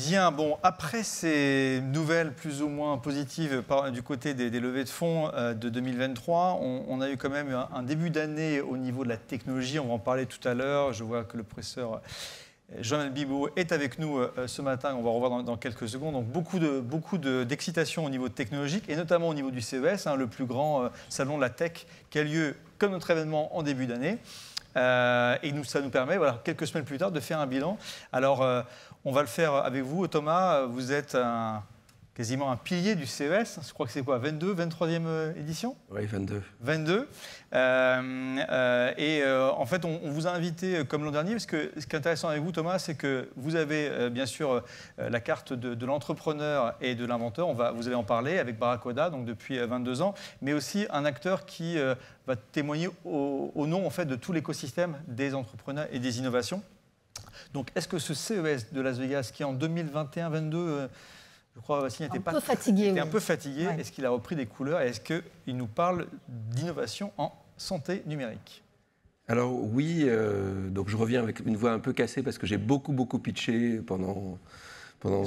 Bien, bon, après ces nouvelles plus ou moins positives du côté des levées de fonds de 2023, on a eu quand même un début d'année au niveau de la technologie. On va en parler tout à l'heure. Je vois que le professeur Jean-Manuel Bibeau est avec nous ce matin. On va revoir dans quelques secondes. Donc beaucoup d'excitation au niveau technologique et notamment au niveau du CES, le plus grand salon de la tech qui a lieu comme notre événement en début d'année. Et ça nous permet, voilà, quelques semaines plus tard, de faire un bilan. Alors, on va le faire avec vous. Thomas, vous êtes quasiment un pilier du CES. Je crois que c'est quoi, 23e édition ? Oui, 22. 22. En fait, on vous a invité comme l'an dernier, parce que ce qui est intéressant avec vous, Thomas, c'est que vous avez bien sûr la carte de l'entrepreneur et de l'inventeur. Vous allez en parler avec Barracuda, donc depuis 22 ans, mais aussi un acteur qui va témoigner au nom en fait, de tout l'écosystème des entrepreneurs et des innovations. Donc, est-ce que ce CES de Las Vegas, qui en 2021-22... je crois Bastien était un peu fatigué. Ouais. Est-ce qu'il a repris des couleurs et est-ce qu'il nous parle d'innovation en santé numérique ? Alors oui, donc je reviens avec une voix un peu cassée parce que j'ai beaucoup pitché pendant la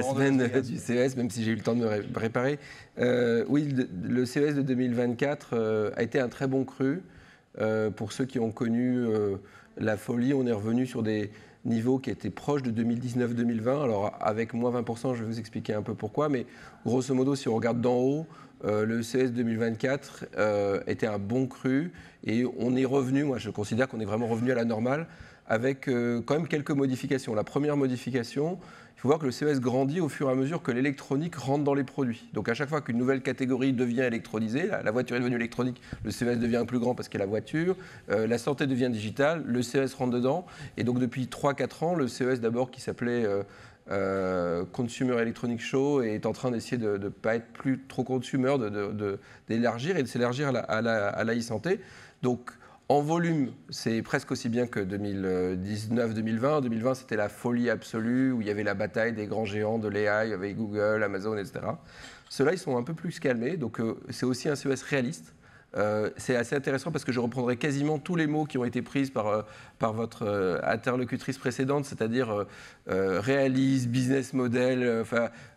semaine du CES, même si j'ai eu le temps de me préparer. Oui, le CES de 2024 a été un très bon cru. Pour ceux qui ont connu la folie, on est revenu sur des niveaux qui étaient proches de 2019-2020. Alors avec moins 20%, je vais vous expliquer un peu pourquoi, mais grosso modo, si on regarde d'en haut, le CES 2024 était un bon cru et on est revenu, moi je considère qu'on est vraiment revenu à la normale avec quand même quelques modifications. La première modification, il faut voir que le CES grandit au fur et à mesure que l'électronique rentre dans les produits. Donc à chaque fois qu'une nouvelle catégorie devient électronisée, la voiture est devenue électronique, le CES devient plus grand parce qu'il y a la voiture, la santé devient digitale, le CES rentre dedans. Et donc depuis 3-4 ans, le CES d'abord qui s'appelait Consumer Electronics Show est en train d'essayer de ne pas être plus trop consumer, d'élargir et de s'élargir à la e-santé. Donc en volume, c'est presque aussi bien que 2019-2020. 2020, c'était la folie absolue, où il y avait la bataille des grands géants de l'AI avec Google, Amazon, etc. Ceux-là, ils sont un peu plus calmés, donc c'est aussi un CES réaliste. C'est assez intéressant parce que je reprendrai quasiment tous les mots qui ont été pris par votre interlocutrice précédente, c'est-à-dire réaliste, business model,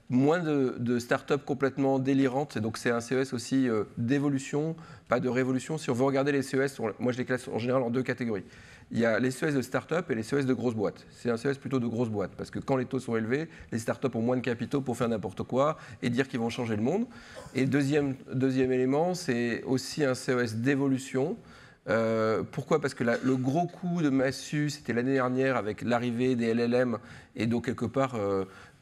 moins de start-up complètement délirantes. Et donc c'est un CES aussi d'évolution, pas de révolution. Si on veut regarder les CES, moi je les classe en général en deux catégories. Il y a les CES de start-up et les CES de grosses boîtes. C'est un CES plutôt de grosses boîtes parce que quand les taux sont élevés, les start-up ont moins de capitaux pour faire n'importe quoi et dire qu'ils vont changer le monde. Et deuxième élément, c'est aussi un CES d'évolution. Pourquoi ? Parce que le gros coup de massue, c'était l'année dernière avec l'arrivée des LLM et donc quelque part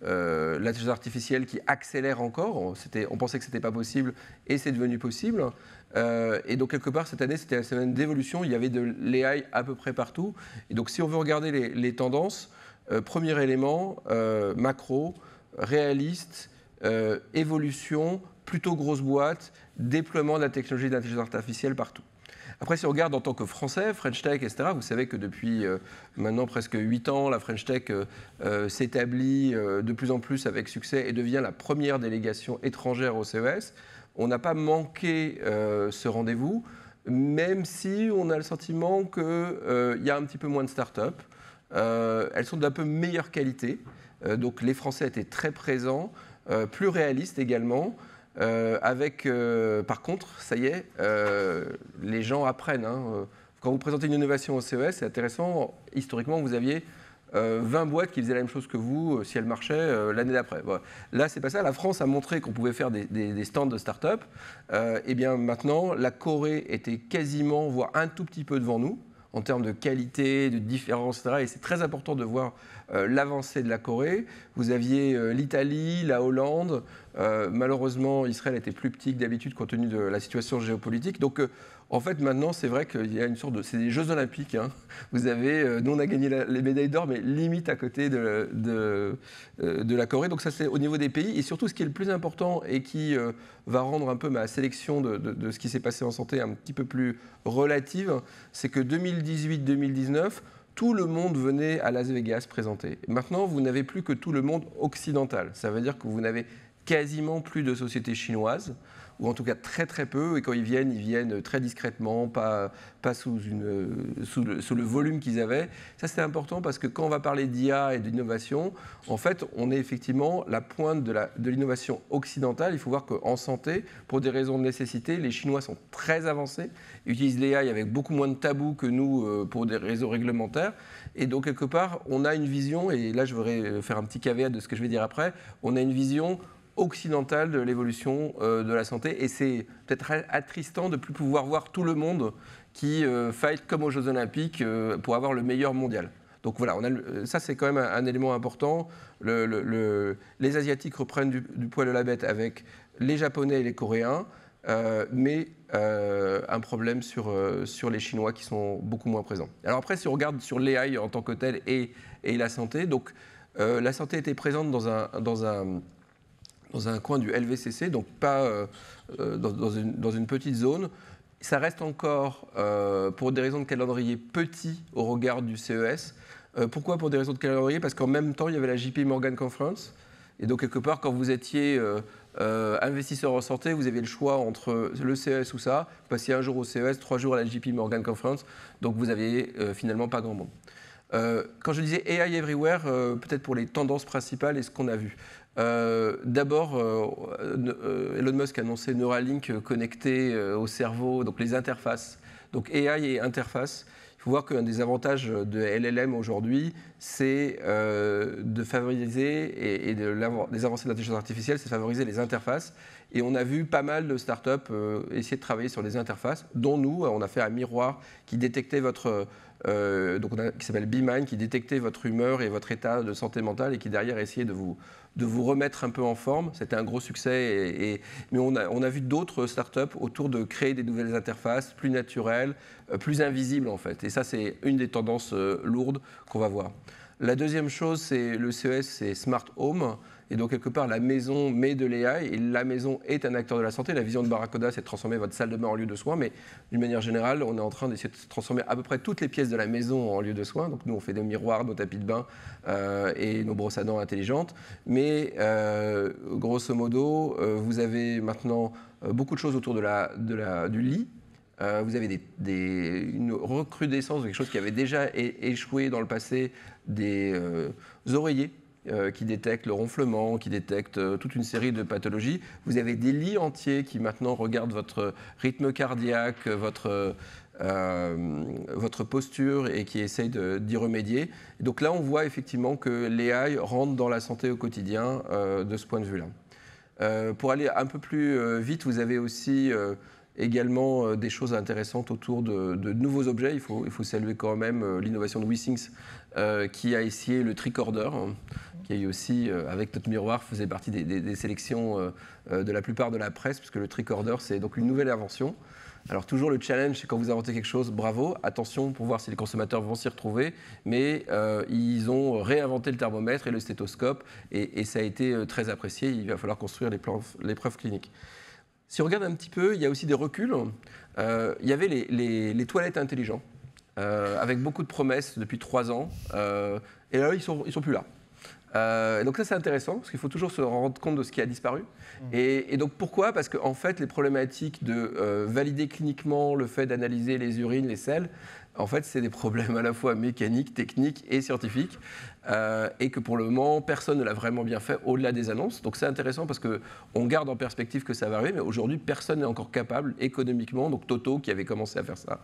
l'intelligence artificielle qui accélère encore. On pensait que ce n'était pas possible et c'est devenu possible. Et donc quelque part cette année c'était la semaine d'évolution, il y avait de l'AI à peu près partout. Et donc si on veut regarder les tendances, premier élément, macro, réaliste, évolution, plutôt grosse boîte, déploiement de la technologie d'intelligence artificielle partout. Après, si on regarde en tant que Français, French Tech, etc., vous savez que depuis maintenant presque 8 ans, la French Tech s'établit de plus en plus avec succès et devient la première délégation étrangère au CES. On n'a pas manqué ce rendez-vous, même si on a le sentiment qu'il y a un petit peu moins de start-up. Elles sont d'un peu meilleure qualité. Donc les Français étaient très présents, plus réalistes également. Par contre, ça y est, les gens apprennent. Quand vous présentez une innovation au CES, c'est intéressant. Historiquement, vous aviez 20 boîtes qui faisaient la même chose que vous, si elles marchaient, l'année d'après. Voilà. Là, c'est pas ça. La France a montré qu'on pouvait faire des stands de start-up. Et bien maintenant, la Corée était quasiment, voire un tout petit peu devant nous, en termes de qualité, de différence, etc. Et c'est très important de voir l'avancée de la Corée. Vous aviez l'Italie, la Hollande. Malheureusement, Israël était plus petit que d'habitude compte tenu de la situation géopolitique. Donc, en fait, maintenant, c'est vrai qu'il y a une sorte de... C'est des Jeux Olympiques. Vous avez... nous, on a gagné les médailles d'or, mais limite à côté de la Corée. Donc, ça, c'est au niveau des pays. Et surtout, ce qui est le plus important et qui va rendre un peu ma sélection de ce qui s'est passé en santé un petit peu plus relative, c'est que 2018-2019, tout le monde venait à Las Vegas présenter. Maintenant, vous n'avez plus que tout le monde occidental. Ça veut dire que vous n'avez quasiment plus de sociétés chinoises. ou en tout cas très très peu, et quand ils viennent très discrètement, pas sous le volume qu'ils avaient. Ça, c'est important parce que quand on va parler d'IA et d'innovation, en fait, on est effectivement la pointe de l'innovation occidentale. Il faut voir qu'en santé, pour des raisons de nécessité, les Chinois sont très avancés, utilisent l'AI avec beaucoup moins de tabous que nous pour des raisons réglementaires. Et donc, quelque part, on a une vision, et là, je voudrais faire un petit caveat de ce que je vais dire après, on a une vision occidentale de l'évolution de la santé, et c'est peut-être attristant de ne plus pouvoir voir tout le monde qui fight comme aux Jeux Olympiques pour avoir le meilleur mondial. Donc voilà, ça c'est quand même un élément important. Les Asiatiques reprennent du poil de la bête avec les Japonais et les Coréens, mais un problème sur les Chinois qui sont beaucoup moins présents. Alors après, si on regarde sur l'AI en tant que tel et la santé, donc la santé était présente dans un coin du LVCC, donc pas dans une petite zone. Ça reste encore, pour des raisons de calendrier, petit au regard du CES. Pourquoi pour des raisons de calendrier? Parce qu'en même temps, il y avait la JP Morgan Conference. Et donc, quelque part, quand vous étiez investisseur en santé, vous aviez le choix entre le CES ou ça. Vous passiez un jour au CES, 3 jours à la JP Morgan Conference. Donc, vous n'aviez finalement pas grand monde. Quand je disais AI Everywhere, peut-être pour les tendances principales et ce qu'on a vu. D'abord, Elon Musk a annoncé Neuralink connecté au cerveau, donc les interfaces. Donc AI et interface. Il faut voir qu'un des avantages de LLM aujourd'hui, c'est de favoriser, et des avancées de l'intelligence artificielle, c'est de favoriser les interfaces. Et on a vu pas mal de startups essayer de travailler sur des interfaces, dont nous, on a fait un miroir qui détectait qui s'appelle BeMind, qui détectait votre humeur et votre état de santé mentale et qui derrière essayait de vous remettre un peu en forme. C'était un gros succès, mais on a vu d'autres startups autour de créer des nouvelles interfaces plus naturelles, plus invisibles en fait. Et ça, c'est une des tendances lourdes qu'on va voir. La deuxième chose, c'est le CES, c'est Smart Home. Et donc, quelque part, la maison met de l'AI et la maison est un acteur de la santé. La vision de Barracuda, c'est de transformer votre salle de bain en lieu de soins. Mais d'une manière générale, on est en train d'essayer de transformer à peu près toutes les pièces de la maison en lieu de soins. Donc, nous, on fait des miroirs, nos tapis de bain et nos brosses à dents intelligentes. Mais grosso modo, vous avez maintenant beaucoup de choses autour du lit. Vous avez une recrudescence de quelque chose qui avait déjà échoué dans le passé, des oreillers qui détectent le ronflement, qui détectent toute une série de pathologies. Vous avez des lits entiers qui maintenant regardent votre rythme cardiaque, votre posture et qui essayent d'y remédier. Et donc là, on voit effectivement que l'AI rentre dans la santé au quotidien de ce point de vue-là. Pour aller un peu plus vite, vous avez aussi également des choses intéressantes autour de nouveaux objets. Il faut saluer quand même l'innovation de WeThings qui a essayé le tricorder, qui a eu aussi, avec notre miroir, faisait partie des sélections de la plupart de la presse, puisque le tricorder, c'est donc une nouvelle invention. Alors toujours le challenge, c'est quand vous inventez quelque chose, bravo, attention pour voir si les consommateurs vont s'y retrouver, mais ils ont réinventé le thermomètre et le stéthoscope, et ça a été très apprécié. Il va falloir construire les preuves cliniques. Si on regarde un petit peu, il y a aussi des reculs. Il y avait les toilettes intelligentes, avec beaucoup de promesses depuis 3 ans, et là, ils sont plus là. Donc ça, c'est intéressant, parce qu'il faut toujours se rendre compte de ce qui a disparu. Et donc pourquoi? Parce qu'en fait, les problématiques de valider cliniquement le fait d'analyser les urines, les selles, en fait, c'est des problèmes à la fois mécaniques, techniques et scientifiques, et que pour le moment, personne ne l'a vraiment bien fait au-delà des annonces. Donc c'est intéressant parce qu'on garde en perspective que ça va arriver, mais aujourd'hui, personne n'est encore capable économiquement, donc Toto, qui avait commencé à faire ça,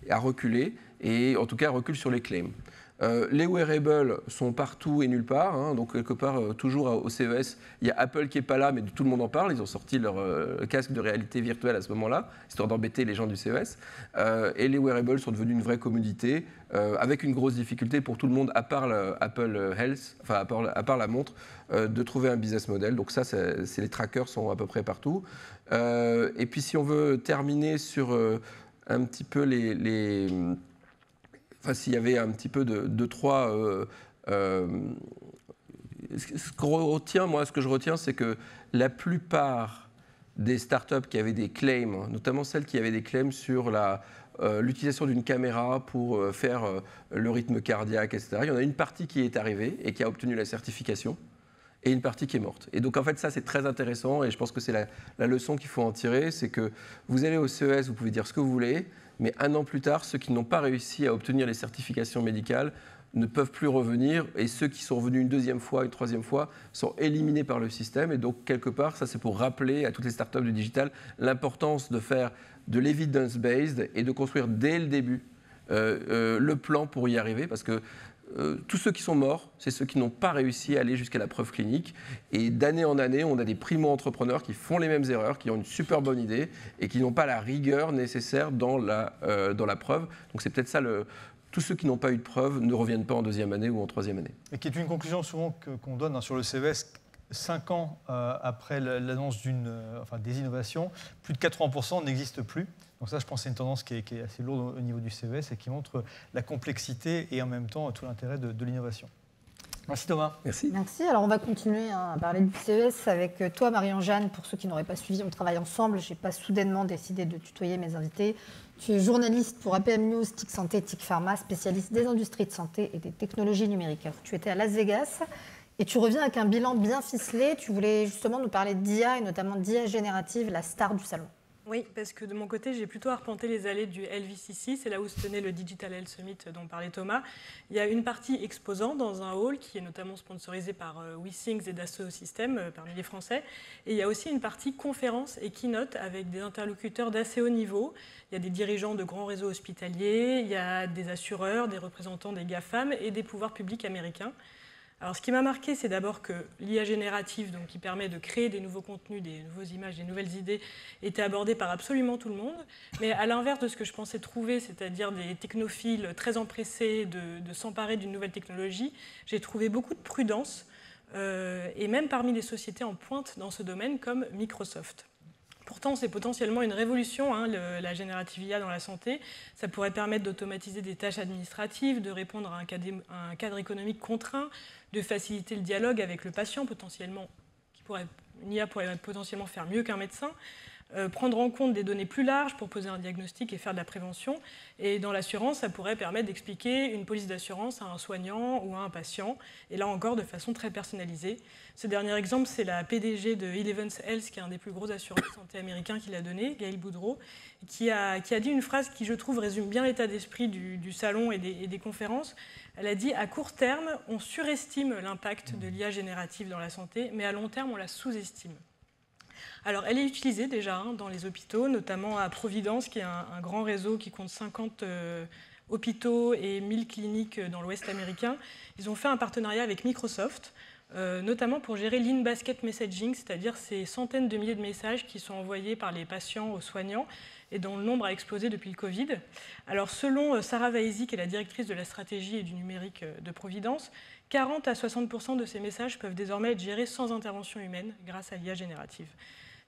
à reculer, et en tout cas recule sur les claims. Les wearables sont partout et nulle part, hein, donc quelque part, toujours au CES, il y a Apple qui n'est pas là, mais tout le monde en parle. Ils ont sorti leur casque de réalité virtuelle à ce moment-là, histoire d'embêter les gens du CES. Et les wearables sont devenus une vraie commodité, avec une grosse difficulté pour tout le monde, à part Apple Health, enfin à part la montre, de trouver un business model. Donc ça, les trackers sont à peu près partout. Et puis si on veut terminer sur un petit peu enfin, s'il y avait un petit peu de trois... ce que je retiens, c'est que la plupart des startups qui avaient des claims, notamment celles qui avaient des claims sur l'utilisation d'une caméra pour faire le rythme cardiaque, etc., il y en a une partie qui est arrivée et qui a obtenu la certification. et une partie qui est morte. Et donc en fait ça c'est très intéressant et je pense que c'est la leçon qu'il faut en tirer, c'est que vous allez au CES, vous pouvez dire ce que vous voulez, mais un an plus tard, ceux qui n'ont pas réussi à obtenir les certifications médicales ne peuvent plus revenir et ceux qui sont revenus une deuxième fois, une troisième fois sont éliminés par le système. Et donc quelque part, ça c'est pour rappeler à toutes les startups du digital l'importance de faire de l'evidence-based et de construire dès le début le plan pour y arriver, parce que tous ceux qui sont morts, c'est ceux qui n'ont pas réussi à aller jusqu'à la preuve clinique. Et d'année en année, on a des primo-entrepreneurs qui font les mêmes erreurs, qui ont une super bonne idée et qui n'ont pas la rigueur nécessaire dans la preuve. Donc c'est peut-être ça tous ceux qui n'ont pas eu de preuve ne reviennent pas en deuxième année ou en troisième année. Et qui est une conclusion souvent qu'on donne sur le CES. 5 ans après l'annonce des innovations, plus de 80% n'existent plus. Donc ça, je pense que c'est une tendance qui est assez lourde au niveau du CES et qui montre la complexité et en même temps tout l'intérêt de l'innovation. Merci Thomas. Merci. Merci. Alors on va continuer à parler du CES avec toi Marie-Jeanne. Pour ceux qui n'auraient pas suivi, on travaille ensemble. Je n'ai pas soudainement décidé de tutoyer mes invités. Tu es journaliste pour APM News, TIC Santé, TIC Pharma, spécialiste des industries de santé et des technologies numériques. Alors, tu étais à Las Vegas et tu reviens avec un bilan bien ficelé. Tu voulais justement nous parler d'IA et notamment d'IA générative, la star du salon. Oui, parce que de mon côté, j'ai plutôt arpenté les allées du LVCC, c'est là où se tenait le Digital Health Summit dont parlait Thomas. Il y a une partie exposant dans un hall qui est notamment sponsorisée par WeThings et Dassault Systèmes parmi les Français. Et il y a aussi une partie conférence et keynote avec des interlocuteurs d'assez haut niveau. Il y a des dirigeants de grands réseaux hospitaliers, il y a des assureurs, des représentants des GAFAM et des pouvoirs publics américains. Alors, ce qui m'a marqué, c'est d'abord que l'IA générative, donc, qui permet de créer des nouveaux contenus, des nouvelles images, des nouvelles idées, était abordée par absolument tout le monde. Mais à l'inverse de ce que je pensais trouver, c'est-à-dire des technophiles très empressés de s'emparer d'une nouvelle technologie, j'ai trouvé beaucoup de prudence, et même parmi les sociétés en pointe dans ce domaine, comme Microsoft. Pourtant, c'est potentiellement une révolution, la générative IA dans la santé. Ça pourrait permettre d'automatiser des tâches administratives, de répondre à un cadre économique contraint, de faciliter le dialogue avec le patient, potentiellement, une IA pourrait potentiellement faire mieux qu'un médecin, prendre en compte des données plus larges pour poser un diagnostic et faire de la prévention. Et dans l'assurance, ça pourrait permettre d'expliquer une police d'assurance à un soignant ou à un patient, et là encore de façon très personnalisée. Ce dernier exemple, c'est la PDG de Elevance Health, qui est un des plus gros assureurs de santé américains, qui l'a donné, Gail Boudreau, qui a dit une phrase qui, je trouve, résume bien l'état d'esprit du salon et des conférences. Elle a dit « À court terme, on surestime l'impact de l'IA générative dans la santé, mais à long terme, on la sous-estime ». Alors, elle est utilisée déjà dans les hôpitaux, notamment à Providence, qui est un grand réseau qui compte 50 hôpitaux et 1000 cliniques dans l'Ouest américain. Ils ont fait un partenariat avec Microsoft, notamment pour gérer l'in-basket messaging, c'est-à-dire ces centaines de milliers de messages qui sont envoyés par les patients aux soignants et dont le nombre a explosé depuis le Covid. Alors, selon Sarah Vaezi, qui est la directrice de la stratégie et du numérique de Providence, 40 à 60% de ces messages peuvent désormais être gérés sans intervention humaine grâce à l'IA générative.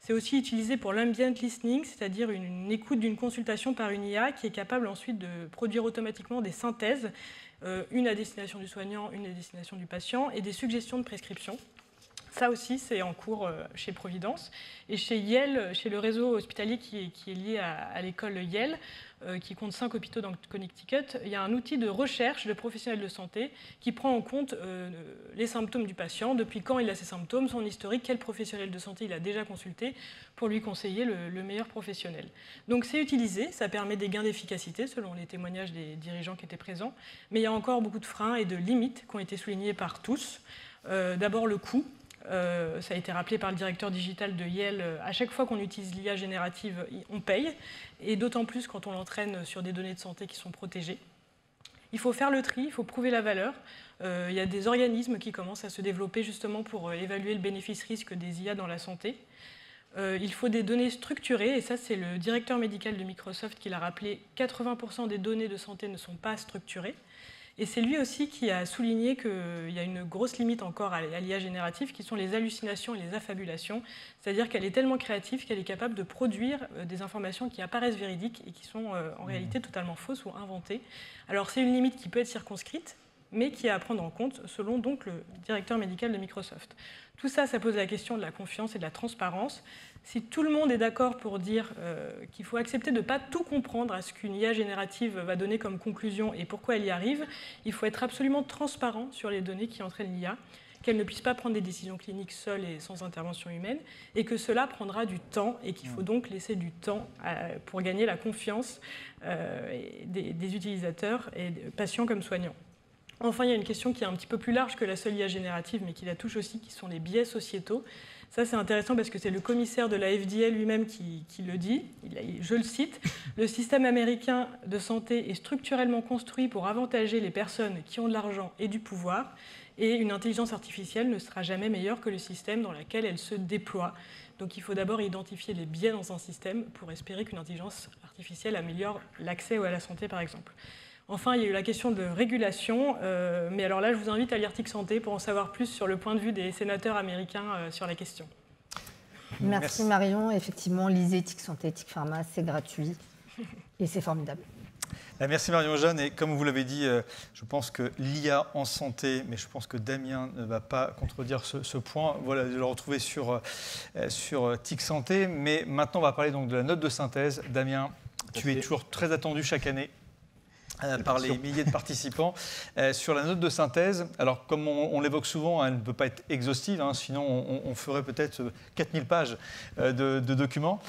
C'est aussi utilisé pour l'ambient listening, c'est-à-dire une écoute d'une consultation par une IA qui est capable ensuite de produire automatiquement des synthèses, une à destination du soignant, une à destination du patient, et des suggestions de prescription. Ça aussi, c'est en cours chez Providence. Et chez Yale, chez le réseau hospitalier qui est lié à l'école Yale, qui compte 5 hôpitaux dans le Connecticut, il y a un outil de recherche de professionnels de santé qui prend en compte les symptômes du patient, depuis quand il a ces symptômes, son historique, quel professionnel de santé il a déjà consulté pour lui conseiller le meilleur professionnel. Donc c'est utilisé, ça permet des gains d'efficacité selon les témoignages des dirigeants qui étaient présents, mais il y a encore beaucoup de freins et de limites qui ont été soulignés par tous. D'abord le coût. Ça a été rappelé par le directeur digital de Yale, à chaque fois qu'on utilise l'IA générative, on paye, et d'autant plus quand on l'entraîne sur des données de santé qui sont protégées. Il faut faire le tri, il faut prouver la valeur. Il y a des organismes qui commencent à se développer justement pour évaluer le bénéfice-risque des IA dans la santé. Il faut des données structurées, et ça c'est le directeur médical de Microsoft qui l'a rappelé, 80% des données de santé ne sont pas structurées. Et c'est lui aussi qui a souligné qu'il y a une grosse limite encore à l'IA générative, qui sont les hallucinations et les affabulations. C'est-à-dire qu'elle est tellement créative qu'elle est capable de produire des informations qui apparaissent véridiques et qui sont en réalité totalement fausses ou inventées. Alors c'est une limite qui peut être circonscrite, mais qui est à prendre en compte, selon donc le directeur médical de Microsoft. Tout ça, ça pose la question de la confiance et de la transparence. Si tout le monde est d'accord pour dire qu'il faut accepter de ne pas tout comprendre à ce qu'une IA générative va donner comme conclusion et pourquoi elle y arrive, il faut être absolument transparent sur les données qui entraînent l'IA, qu'elle ne puisse pas prendre des décisions cliniques seule et sans intervention humaine, et que cela prendra du temps, et qu'il faut donc laisser du temps pour gagner la confiance des utilisateurs, et des patients comme soignants. Enfin, il y a une question qui est un petit peu plus large que la seule IA générative, mais qui la touche aussi, qui sont les biais sociétaux. Ça, c'est intéressant parce que c'est le commissaire de la FDA lui-même qui le dit. Je le cite, « Le système américain de santé est structurellement construit pour avantager les personnes qui ont de l'argent et du pouvoir, et une intelligence artificielle ne sera jamais meilleure que le système dans lequel elle se déploie. Donc il faut d'abord identifier les biais dans un système pour espérer qu'une intelligence artificielle améliore l'accès à la santé, par exemple. » Enfin, il y a eu la question de régulation, mais alors là, je vous invite à lire TIC Santé pour en savoir plus sur le point de vue des sénateurs américains sur la question. Merci Marion. Effectivement, lisez TIC Santé, TIC Pharma, c'est gratuit et c'est formidable. Merci Marion-Jeanne, et comme vous l'avez dit, je pense que l'IA en santé, mais je pense que Damien ne va pas contredire ce point, voilà, de le retrouver sur TIC Santé, mais maintenant on va parler donc de la note de synthèse. Damien, tu es toujours très attendu chaque année par les milliers de participants. Sur la note de synthèse, alors comme on l'évoque souvent, elle ne peut pas être exhaustive, sinon on ferait peut-être 4000 pages de documents.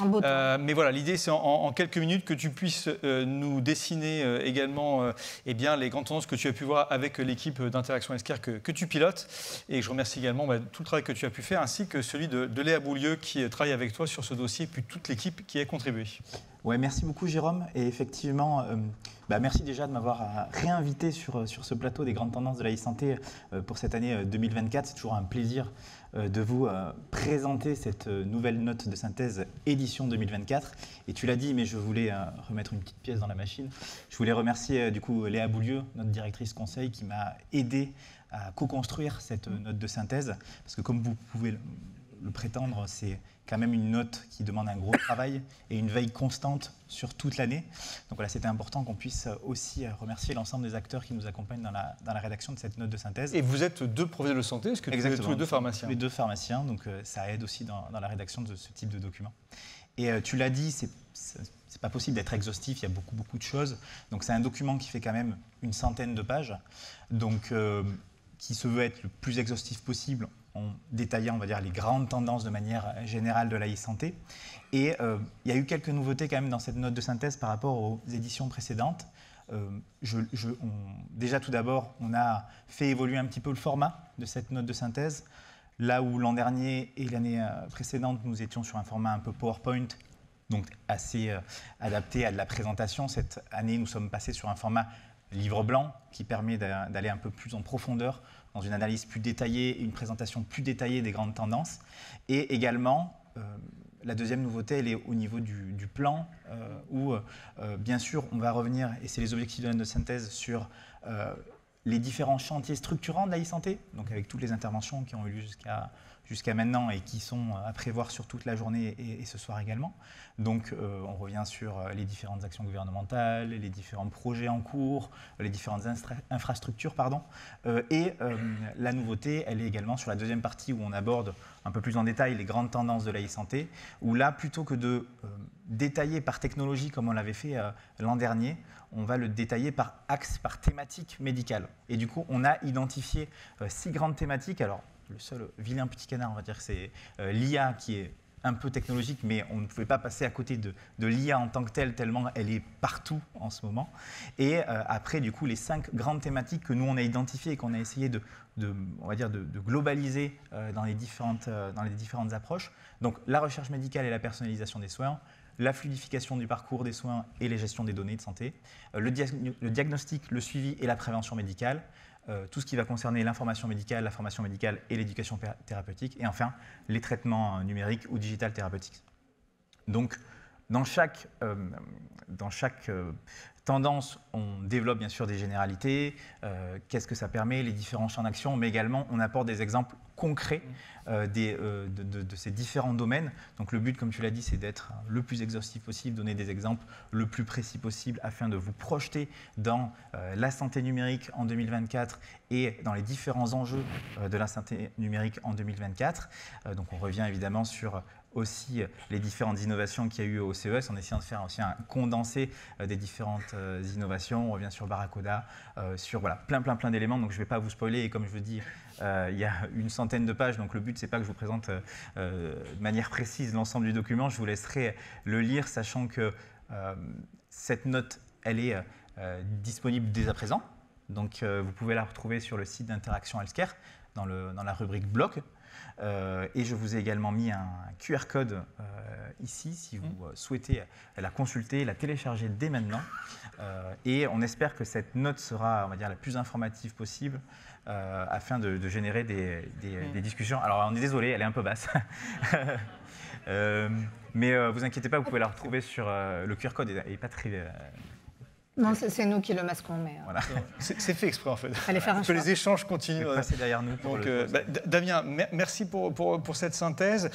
Mais voilà, l'idée c'est en quelques minutes que tu puisses nous dessiner également les grandes tendances que tu as pu voir avec l'équipe d'Interaction Healthcare que tu pilotes. Et je remercie également tout le travail que tu as pu faire, ainsi que celui de Léa Boulieu qui travaille avec toi sur ce dossier, puis toute l'équipe qui a contribué. Ouais, merci beaucoup Jérôme, et effectivement, merci déjà de m'avoir réinvité sur ce plateau des grandes tendances de la e-santé pour cette année 2024. C'est toujours un plaisir de vous présenter cette nouvelle note de synthèse édition 2024. Et tu l'as dit, mais je voulais remettre une petite pièce dans la machine. Je voulais remercier du coup Léa Boulieu, notre directrice conseil, qui m'a aidé à co-construire cette note de synthèse, parce que comme vous pouvez le prétendre, c'est quand même une note qui demande un gros travail et une veille constante sur toute l'année. Donc voilà, c'était important qu'on puisse aussi remercier l'ensemble des acteurs qui nous accompagnent dans la rédaction de cette note de synthèse. Et vous êtes deux professionnels de santé, est-ce que vous êtes tous les deux pharmaciens ? Les deux pharmaciens, donc ça aide aussi dans la rédaction de ce type de document. Et tu l'as dit, c'est pas possible d'être exhaustif, il y a beaucoup de choses. Donc c'est un document qui fait quand même une centaine de pages, donc qui se veut être le plus exhaustif possible, en détaillant, on va dire, les grandes tendances de manière générale de la e-santé. Et il y a eu quelques nouveautés quand même dans cette note de synthèse par rapport aux éditions précédentes. Déjà, tout d'abord, on a fait évoluer un petit peu le format de cette note de synthèse. Là où l'an dernier et l'année précédente, nous étions sur un format un peu PowerPoint, donc assez adapté à de la présentation. Cette année, nous sommes passés sur un format livre blanc qui permet d'aller un peu plus en profondeur dans une analyse plus détaillée et une présentation plus détaillée des grandes tendances. Et également, la deuxième nouveauté, elle est au niveau du plan, où bien sûr, on va revenir, et c'est les objectifs de la note de synthèse, sur les différents chantiers structurants de la e-santé, donc avec toutes les interventions qui ont eu lieu jusqu'à maintenant et qui sont à prévoir sur toute la journée et ce soir également. Donc on revient sur les différentes actions gouvernementales, les différents projets en cours, les différentes infrastructures, et la nouveauté, elle est également sur la deuxième partie où on aborde un peu plus en détail les grandes tendances de la e-santé, où là, plutôt que de détailler par technologie comme on l'avait fait l'an dernier, on va le détailler par axe, par thématique médicale. Et du coup, on a identifié 6 grandes thématiques. Alors, le seul vilain petit canard, on va dire, c'est l'IA qui est un peu technologique, mais on ne pouvait pas passer à côté de l'IA en tant que telle, tellement elle est partout en ce moment. Et après, du coup, les 5 grandes thématiques que nous, on a identifiées et qu'on a essayé de globaliser dans les différentes approches. Donc, la recherche médicale et la personnalisation des soins, la fluidification du parcours des soins et les gestions des données de santé, le diagnostic, le suivi et la prévention médicale, tout ce qui va concerner l'information médicale, la formation médicale et l'éducation thérapeutique, et enfin les traitements numériques ou digital thérapeutiques. Donc, dans chaque tendance, on développe bien sûr des généralités, qu'est-ce que ça permet, les différents champs d'action, mais également on apporte des exemples concret de ces différents domaines. Donc le but, comme tu l'as dit, c'est d'être le plus exhaustif possible, donner des exemples le plus précis possible afin de vous projeter dans la santé numérique en 2024 et dans les différents enjeux de la santé numérique en 2024. Donc on revient évidemment sur aussi les différentes innovations qu'il y a eu au CES, en essayant de faire aussi un condensé des différentes innovations. On revient sur Barracuda, sur voilà, plein d'éléments. Donc je ne vais pas vous spoiler. Et comme je vous dis, il y a une centaine de pages. Donc le but, ce n'est pas que je vous présente de manière précise l'ensemble du document. Je vous laisserai le lire, sachant que cette note, elle est disponible dès à présent. Donc vous pouvez la retrouver sur le site d'Interaction Healthcare, dans la rubrique blog. Et je vous ai également mis un QR code ici, si vous souhaitez la consulter, la télécharger dès maintenant. Et on espère que cette note sera, on va dire, la plus informative possible afin de générer des discussions. Alors on est désolé, elle est un peu basse. Mais vous inquiétez pas, vous pouvez la retrouver sur le QR code n'est pas très... Non, c'est nous qui le masquons, mais... Voilà. C'est fait exprès, en fait. Allez faire un que les échanges continuent. Passer derrière nous. Donc, Damien, merci pour cette synthèse.